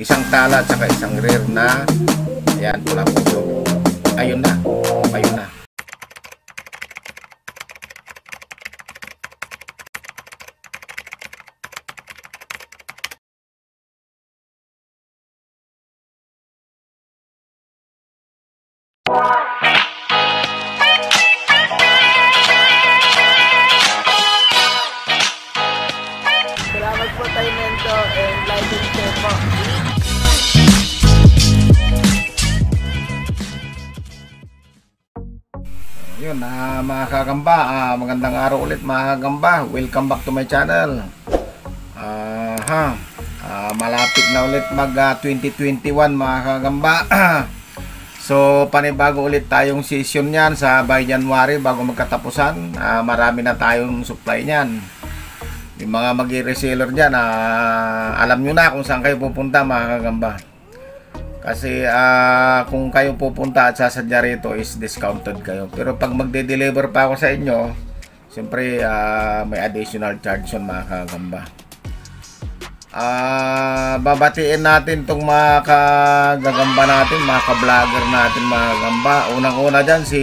isang tala at saka isang rear na ayan, pula puso. Ayun na, ayun na. Salamat po tayo Mento and like and share po. Yun, mga kagamba, magandang araw ulit mga kagamba. Welcome back to my channel. Malapit na ulit mag 2021 mga kagamba. So panibago ulit tayong session niyan sa by January bago magkatapusan. Marami na tayong supply niyan. Yung mga mag-reseller dyan, alam nyo na kung saan kayo pupunta mga kagamba. Kasi kung kayo pupunta at sasadya rito is discounted kayo. Pero pag magde-deliver pa ako sa inyo, siyempre may additional charge yun mga kagamba. Babatiin natin itong mga kagagamba natin, mga ka-vlogger natin mga kagamba. Unang-una dyan si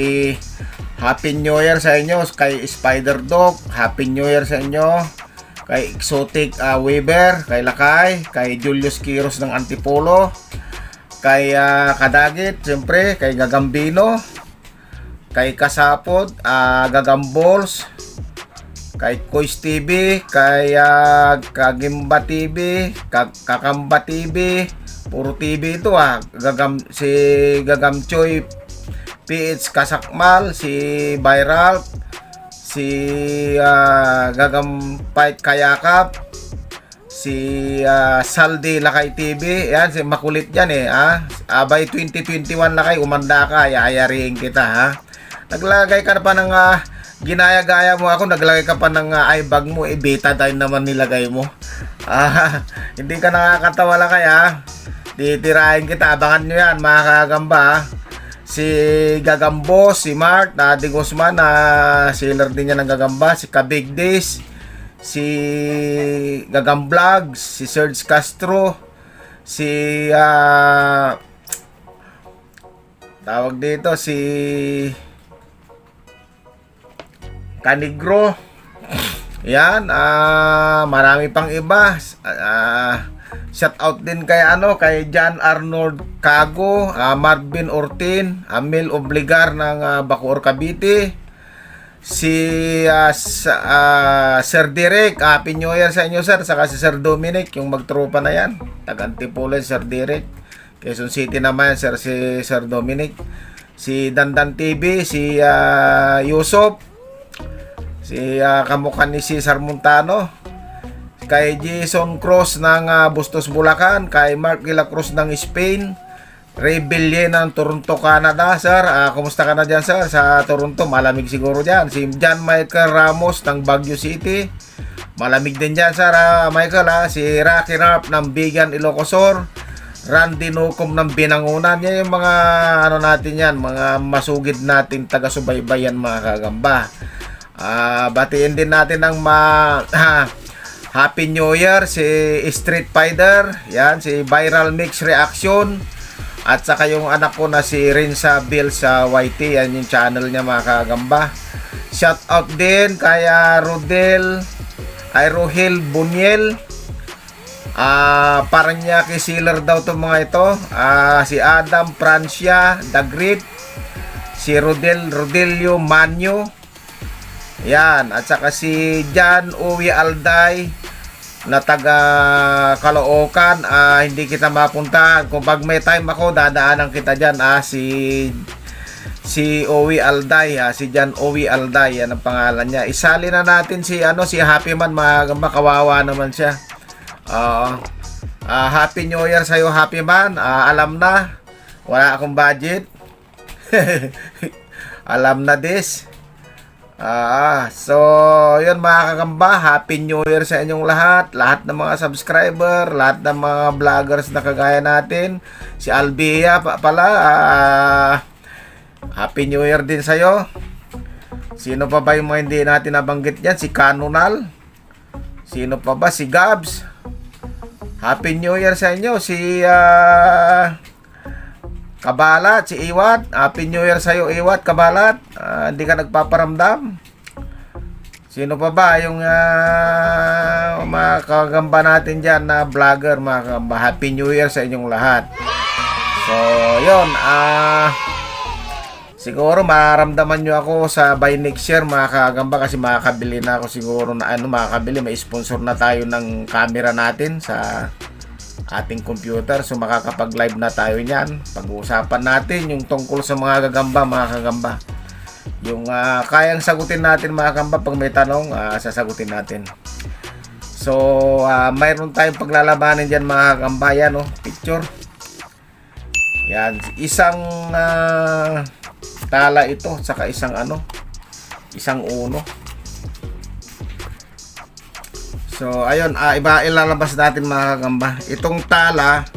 Happy New Year sa inyo, kay Spider Dog. Happy New Year sa inyo. Kay Exotic Weaver, kay Lakay, kay Julius Quiros ng Antipolo, kay Kadagit, siyempre, kay Gagambino, kay Kasapod, Gagambols, kay Kois TV, kay Kagimba TV, Kakamba TV, puro TV ito si Gagamchoy PH Kasakmal, si Viral, si Gagampait Kayakap, si Saldi Lakay TV, yan, si makulit yan by 2021 Lakay, umanda ka, yayariin kita naglagay ka pa ng ginaya-gaya mo ako, naglagay ka pa ng ibag mo, betadine naman nilagay mo. Hindi ka nakakatawa Lakay titirahin kita, abangan nyo yan mga kagamba si Gagambo, si Mark, Daddy Guzman, seller din niya ng gagamba, si Kabig Days, si Gagamblogs, si Serge Castro, si tawag dito, si Canigro, yan, marami pang iba. Shout out din kay kay John Arnold Cago, Marvin Ortin, Amel Obligar ng Bacoor Cavite, si Sir Derek, Happy New Year sa inyo sir, saka si Sir Dominic, yung magtropa na yan, tag-Antipolo Sir Derek, Quezon City naman sir, si Sir Dominic, si Dandan TV, si Yusuf, si kamukha ni Cesar Montano, kay Jason Cross ng Bustos Bulacan, kay Mark de la Cruz ng Spain, Ray Bille ng Toronto, Canada. Sir, kumusta ka na dyan sir? Sa Toronto, malamig siguro dyan. Si John Michael Ramos ng Baguio City, malamig din dyan sir, Michael. Si Rocky Rap ng Bigan, Ilocosur, Randy Nucom ng Binangunan. Yan yung mga natin yan, mga masugid natin taga-subaybayan mga kagamba. Batiin din natin ng Happy New Year si Street Fighter, yan, si Viral Mix Reaction, at saka yung anak ko na si Rinsa Bill sa YT, yan yung channel niya mga kagamba. Shout out din kay Rohel Buniel, Paranaque sealer daw itong mga ito, si Adam Francia The Great, si Rodelio Manyo, yan, at saka si Jan Uwi Alday na taga Caloocan. Hindi kita mapunta, kung pag may time ako dadaanan kita dyan. Si Uwi Alday, si Jan Uwi Alday, yan ang pangalan niya. Isali na natin si Happy Man mga gamba, kawawa naman siya. Happy New Year sa'yo Happy Man. Alam na, wala akong budget. Alam na this. So yun mga kagamba, Happy New Year sa inyong lahat ng mga subscriber, lahat ng mga vloggers na kagaya natin. Si Albia pala, Happy New Year din sa'yo. Sino pa ba yung mga hindi natin nabanggit dyan? Si Canonal, sino pa ba? Si Gabs, Happy New Year sa inyo. Si Kabalat, si Iwat. Happy New Year sa iyo, Iwat, Kabalat. Hindi ka nagpaparamdam. Sino pa ba yung mga kagamba natin dyan na vlogger, mga kagamba? Happy New Year sa inyong lahat. So, yun. Siguro maramdaman nyo ako sa by next year, mga kagamba, kasi makakabili na ako siguro na makakabili. May sponsor na tayo ng camera natin sa ating computer. So, makakapag-live na tayo niyan. Pag-uusapan natin yung tungkol sa mga gagamba, mga kagamba. Yung kayang sagutin natin, mga kagamba, pag may tanong, sasagutin natin. So, mayroon tayong paglalabanin dyan, mga kagamba. Yan, picture. Yan, isang tala ito, saka isang isang uno. So, ayun, ilalabas natin, mga kagamba. Itong tala,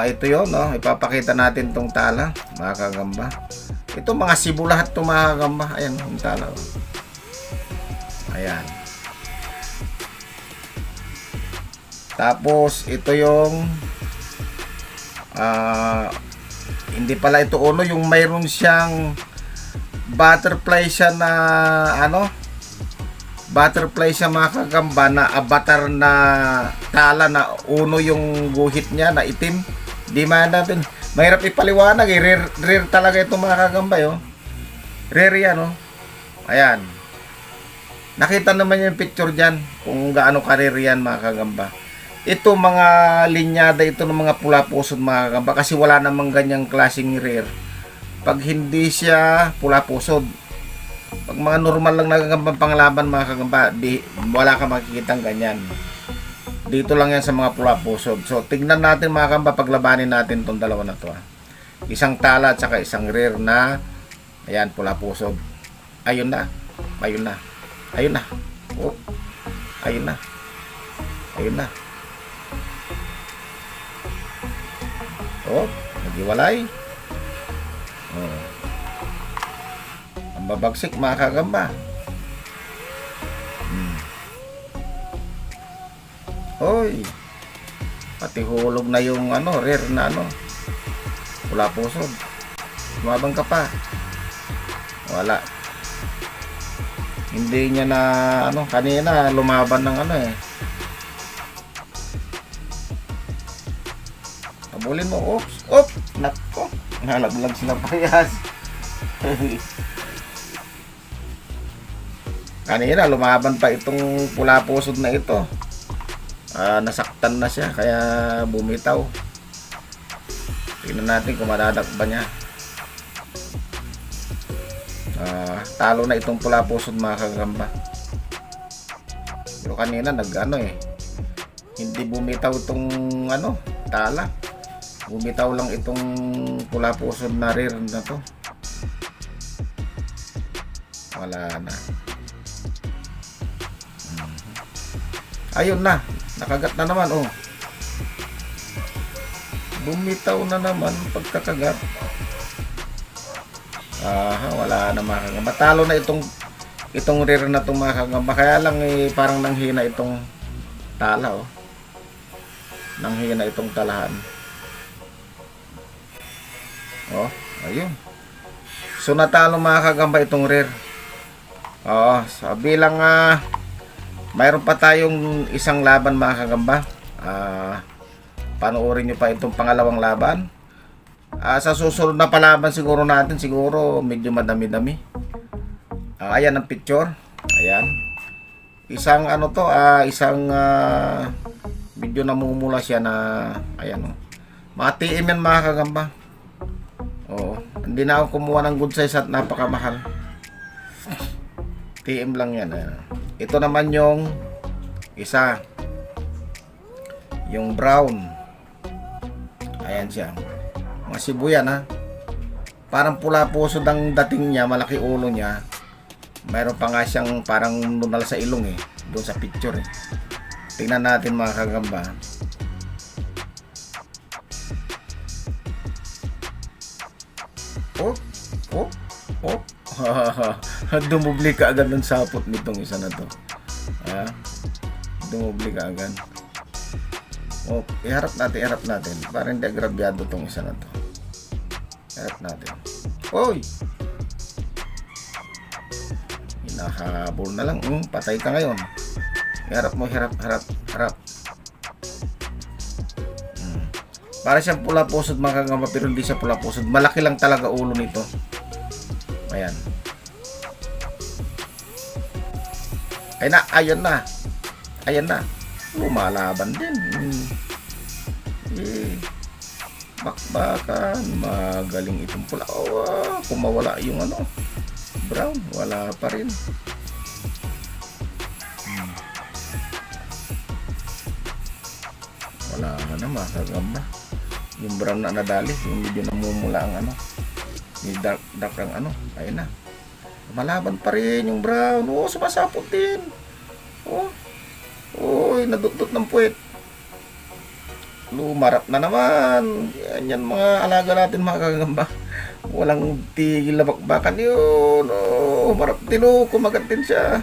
ito yun, ipapakita natin itong tala, mga kagamba. Ito mga Cebu lahat ito, mga kagamba. Ayan, yung tala. Ayan. Tapos, ito yung hindi pala ito uno, yung mayroon siyang butterfly siya na butterfly siya, mga kagamba, na avatar na tala na uno yung guhit niya na itim. Di man natin mahirap ipaliwanag, rare talaga ito, mga kagamba, rare yan, ayan, nakita naman yung picture dyan kung gaano ka-rare yan, mga kagamba. Ito mga linyada ito ng mga pula pusod, mga kagamba, kasi wala namang ganyang klaseng rare pag hindi siya pula pusod. Pag mga normal lang nagagambang panglaban, mga kagamba, wala ka makikitang ganyan. Dito lang yan sa mga pula pusod. So, tignan natin, mga kagamba, paglabanin natin itong dalawa na to. Isang tala at saka isang rare na, ayan, pula pusod. Ayun na. Ayun na. Ayun na. Oh. Ayun na. Ayun na. Oh, naghiwalay. Oh. Ang babagsik, mga kagamba. Hoy, pati hulog na yung rare na pula pusod. Lumabang ka pa. Wala. Hindi niya na kanina lumaban ng Abulin mo. Oops. Oop. Nako. Nalaglag sila payas. Kanina lumaban pa itong pula pusod na ito. Nasaktan na siya kaya bumitaw. Tingnan natin kung madadakba niya. Talo na itong pula pusod, mga kagamba. Pero kanina hindi bumitaw itong tala. Bumitaw lang itong pula pusod na rare na to. Wala na. Ayun na. Nakagat na naman, bumitaw na naman pagkakagat. Wala na, mga kagamba. Talo na itong rare na itong, mga kagamba. Kaya lang parang nanghina itong tala, nanghina itong talahan. Ayun. So, natalo, mga kagamba, itong rare. So, bilang mayroon pa tayong isang laban, mga kagamba. Panoorin nyo pa itong pangalawang laban. Sa susunod na palaban siguro natin, siguro medyo madami-dami. Ayan ang picture. Ayan. Isang isang medyo namumula siya na, ayan, mga TM yan, mga kagamba. Hindi na ako kumuha ng good size at napakamahal. TM lang yan. Ayan. Ito naman yung isa, yung brown. Ayan siya, mga Cebu yan, parang pula pusod ang dating niya, malaki ulo niya. Mayroon pa nga siyang parang nunal sa ilong doon sa picture. Tingnan natin, mga kagamba. Dumubli ka agad ng sapot nitong isa na to. Dumubli ka agad. O, iharap natin. Para hindi agrabyado tong isa na to. Iharap natin. Oy! Hinahabol na lang. Patay ka ngayon. Iharap mo, harap. Para siyang pula pusod mga kagamba, pero hindi siya pula pusod. Malaki lang talaga ulo nito. Ayan. Ayan na. Lumalaban din. Bakbakan. Magaling itong pula. Kung mawala yung brown, wala pa rin. Wala na mga kagamba. Yung brown na nadali, yung medyo namumula ang yung dark ang ayun na. Malaban pa rin yung brown. Sumasapot din. Nadukdot ng puwet. Lumarap na naman. Yan mga alaga natin mga kagamba. Walang tigil na bakbakan yun. Marap din kumagat din siya.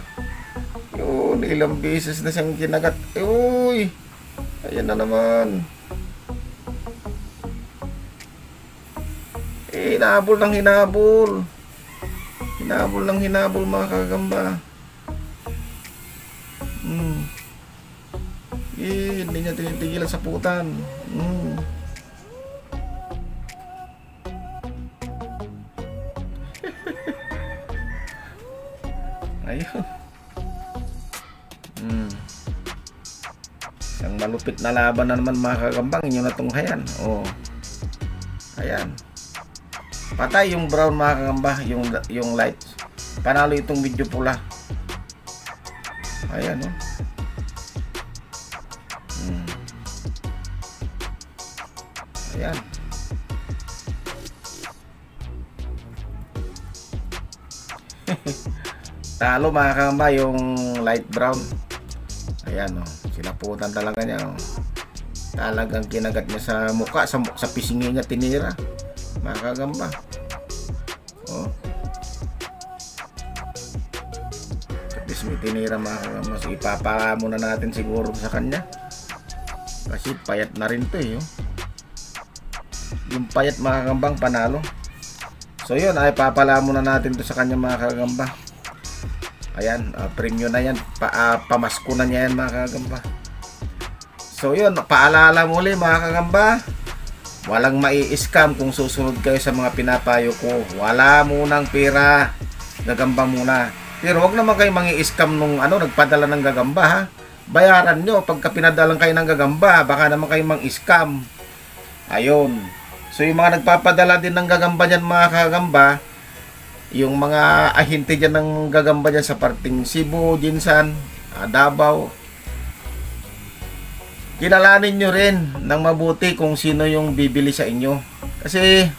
Yun, ilang beses na siyang kinagat. Ayan na naman. Hinabol ng hinabol. Hinabol mga kagamba. Hindi niya tinitigilan sa putan. Ayun. Isang malupit na laban na naman mga kagambang. Inyo na tunghayan. Ayan. Patay yung brown mga kagamba. Yung light. Panalo itong medyo pula. Ayan Ayan. Talo mga kagamba yung light brown. Ayan sinaputan talaga niya Talagang kinagat niya sa mukha, sa pisngi niya tinira mga kagamba. Sa pisngi tinira mga kagamba. So, ipapala muna natin siguro sa kanya kasi payat na rin to yung payat mga kagambang panalo. So yun, ay papala muna natin to sa kanya mga kagamba. Ayan, premium na yan. Pamasko na niya yan mga kagamba. So yun, paalala muli mga kagamba, walang mai-scam kung susunod kayo sa mga pinapayo ko. Wala munang pera, gagamba muna. Pero wag naman kayo mangi-scam nung nagpadala ng gagamba ha. Bayaran nyo pagka pinadalang kayo ng gagamba. Baka naman kayo mang-scam. Ayun. So yung mga nagpapadala din ng gagamba dyan mga kagamba, yung mga ahente dyan ng gagamba dyan sa parting Cebu, Jinsan, Davao, kilalanin nyo rin ng mabuti kung sino yung bibili sa inyo. Kasi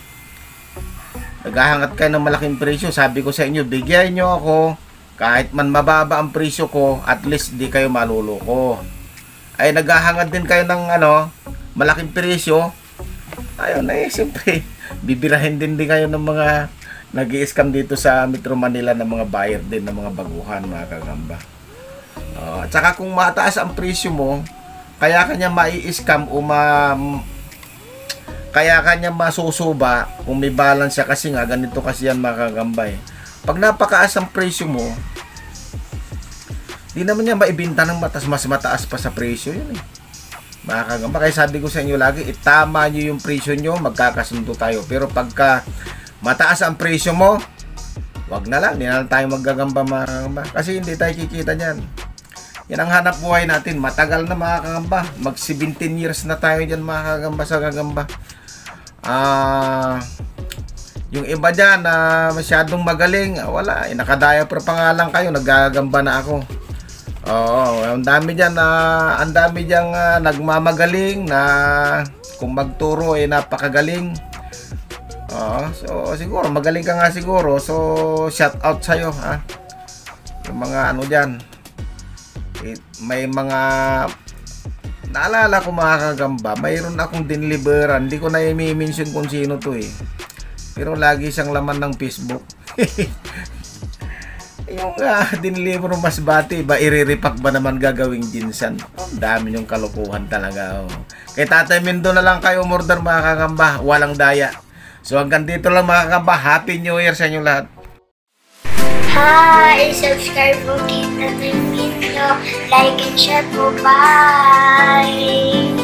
naghahangat kayo ng malaking presyo. Sabi ko sa inyo, bigyan nyo ako kahit man mababa ang presyo ko, at least di kayo maluloko. Ay naghahangat din kayo ng malaking presyo. Ayun siyempre bibirahin din kayo ng mga nag-i-scam dito sa Metro Manila ng mga buyer din ng mga baguhan mga kagamba. At saka kung mataas ang presyo mo, kaya kanya mai-scam o kaya kanya masusuba kung may balance siya, kasi nga ganito kasi yan mga kagamba Pag napakaas ang presyo mo, di naman niya maibenta ng mas mataas pa sa presyo yun mga kagamba. Kaya sabi ko sa inyo lagi, itama nyo yung presyo nyo, magkakasundo tayo. Pero pagka mataas ang presyo mo, wag na lang, hindi na lang tayo maggagamba mga kagamba. Kasi hindi tayo kikita niyan. Yan ang hanap buhay natin. Matagal na mga kagamba. Mag 17 years na tayo dyan mga kagamba sa gagamba. Yung iba dyan na masyadong magaling, wala, nakadiaper pa nga lang kayo, naggagamba na ako. Ang dami dyan nagmamagaling na kung magturo napakagaling. So siguro magaling ka nga siguro. So shout out sa'yo ha. Yung mga dyan, may mga naalala ko mga kagamba, mayroon akong dinliberan. Hindi ko na i-mention kung sino to pero lagi siyang laman ng Facebook. Yung diniliver mo masbate, ba iriripak ba naman gagawing ginsan? Ang dami yung kalukuhan talaga. Oh. Kay Tatay Mindo na lang kayo umorder mga kakamba, walang daya. So hanggang dito lang mga kakamba, Happy New Year sa inyo lahat. Hi! Subscribe po kay Tatay Mindo. Like and share po. Bye!